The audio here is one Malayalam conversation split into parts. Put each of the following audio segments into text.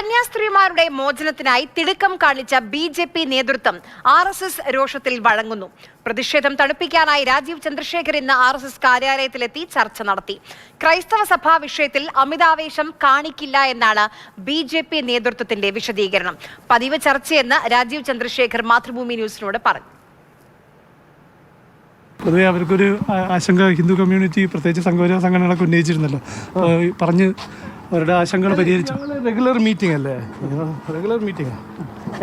കന്യാസ്ത്രീമാരുടെ മോചനത്തിനായി തിടുക്കം കാണിച്ച ബി.ജെ.പി. നേതൃത്വം RSS രോഷത്തിൽ വഴങ്ങുന്നു. പ്രതിഷേധം തണുപ്പിക്കാനായി രാജീവ് ചന്ദ്രശേഖർ ഇന്ന് RSS കാര്യാലയത്തിലെത്തി ചർച്ച നടത്തി. ക്രൈസ്തവ സഭാ വിഷയത്തിൽ അമിതാവേശം കാണിക്കില്ല എന്നാണ് ബി.ജെ.പി. നേതൃത്വത്തിന്റെ വിശദീകരണം. പതിവ് ചർച്ചയെന്ന് രാജീവ് ചന്ദ്രശേഖർ മാതൃഭൂമി ന്യൂസിനോട് പറഞ്ഞു. പൊതുവെ അവർക്കൊരു ആശങ്ക ഹിന്ദു കമ്മ്യൂണിറ്റി പ്രത്യേകിച്ച് സംഘടനകളൊക്കെ ഉന്നയിച്ചിരുന്നല്ലോ. പറഞ്ഞ് അവരുടെ ആശങ്കകൾ പരിഹരിച്ചു. റെഗുലർ മീറ്റിംഗ് അല്ലേ? റെഗുലർ മീറ്റിംഗ്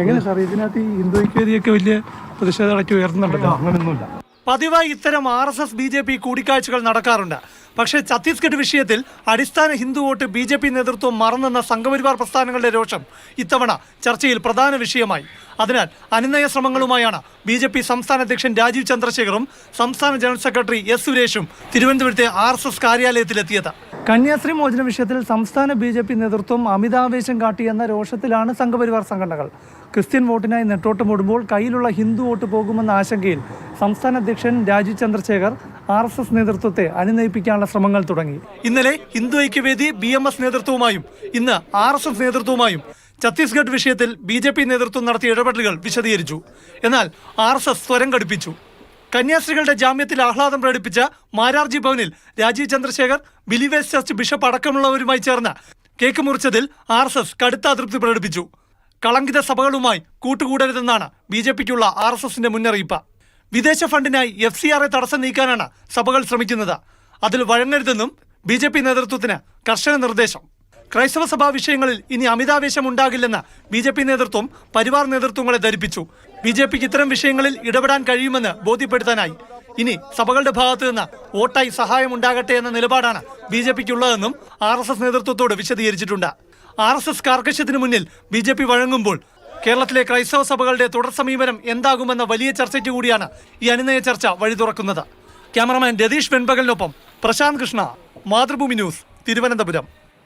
എങ്ങനെ സാർ ഇതിനകത്ത് ഈ ഹിന്ദു ഐക്യവേദിയൊക്കെ വലിയ പ്രതിഷേധം ഇടയ്ക്ക് ഉയർത്തുന്നുണ്ടല്ലോ? അങ്ങനെയൊന്നുമില്ല. പതിവായി ഇത്തരം RSS BJP കൂടിക്കാഴ്ചകൾ നടക്കാറുണ്ട്. പക്ഷേ ഛത്തീസ്ഗഡ് വിഷയത്തിൽ അടിസ്ഥാന ഹിന്ദു വോട്ട് BJP നേതൃത്വം മറന്നെന്ന സംഘപരിവാർ പ്രസ്ഥാനങ്ങളുടെ രോഷം ഇത്തവണ ചർച്ചയിൽ പ്രധാന വിഷയമായി. അതിനാൽ അനുനയ ശ്രമങ്ങളുമായാണ് BJP സംസ്ഥാന അധ്യക്ഷൻ രാജീവ് ചന്ദ്രശേഖറും സംസ്ഥാന ജനറൽ സെക്രട്ടറി S. സുരേഷും തിരുവനന്തപുരത്തെ RSS കാര്യാലയത്തിലെത്തിയത്. കന്യാസ്ത്രീ മോചന വിഷയത്തിൽ സംസ്ഥാന BJP നേതൃത്വം അമിതാവേശം കാട്ടിയെന്ന രോഷത്തിലാണ് സംഘപരിവാർ സംഘടനകൾ. ക്രിസ്ത്യൻ വോട്ടിനായി നെട്ടോട്ടമോടുമ്പോൾ കയ്യിലുള്ള ഹിന്ദു വോട്ട് പോകുമെന്ന ആശങ്കയിൽ സംസ്ഥാന അധ്യക്ഷൻ രാജീവ് ചന്ദ്രശേഖർ RSS നേതൃത്വത്തെ അനുനയിപ്പിക്കാനുള്ള ശ്രമങ്ങൾ തുടങ്ങി. ഇന്നലെ ഹിന്ദു ഐക്യവേദി BMS നേതൃത്വവുമായും ഇന്ന് RSS നേതൃത്വവുമായും ഛത്തീസ്ഗഡ് വിഷയത്തിൽ BJP നേതൃത്വം നടത്തിയ ഇടപെടലുകൾ വിശദീകരിച്ചു. എന്നാൽ RSS സ്വരം കടുപ്പിച്ചു. കന്യാസ്ത്രീകളുടെ ജാമ്യത്തിൽ ആഹ്ലാദം പ്രകടിപ്പിച്ച മാരാർജി ഭവനിൽ Rajeev Chandrasekhar, believers church bishop അടക്കമുള്ളവരുമായി ചേർന്ന് കേക്ക് മുറിച്ചതിൽ RSS കടുത്ത അതൃപ്തി പ്രകടിപ്പിച്ചു. കളങ്കിത സഭകളുമായി കൂട്ടുകൂടരുതെന്നാണ് BJPക്കുള്ള RSSന്റെ മുന്നറിയിപ്പ്. വിദേശ ഫണ്ടിനായി FCRA തടസ്സം നീക്കാനാണ് സഭകൾ ശ്രമിക്കുന്നത്. അതിൽ വഴങ്ങരുതെന്നും BJP നേതൃത്വത്തിന് കർശന നിർദ്ദേശം. ക്രൈസ്തവ സഭാ വിഷയങ്ങളിൽ ഇനി അമിതാവേശം ഉണ്ടാകില്ലെന്ന് BJP നേതൃത്വം പരിവാർ നേതൃത്വങ്ങളെ ധരിപ്പിച്ചു. BJPക്ക് ഇത്തരം വിഷയങ്ങളിൽ ഇടപെടാൻ കഴിയുമെന്ന് ബോധ്യപ്പെടുത്താനായി ഇനി സഭകളുടെ ഭാഗത്തു നിന്ന് വോട്ടായി സഹായം ഉണ്ടാകട്ടെ എന്ന നിലപാടാണ് BJPക്കുള്ളതെന്നും RSS നേതൃത്വത്തോട് വിശദീകരിച്ചിട്ടുണ്ട്. RSS കാർക്കശ്യത്തിന് മുന്നിൽ BJP വഴങ്ങുമ്പോൾ കേരളത്തിലെ ക്രൈസ്തവ സഭകളുടെ തുടർ സമീപനം എന്താകുമെന്ന വലിയ ചർച്ചയ്ക്ക് കൂടിയാണ് ഈ അനുനയ ചർച്ച വഴി തുറക്കുന്നത്. ക്യാമറമാൻ രതീഷ് വെൺപകലിനൊപ്പം പ്രശാന്ത് കൃഷ്ണ, മാതൃഭൂമി ന്യൂസ്, തിരുവനന്തപുരം.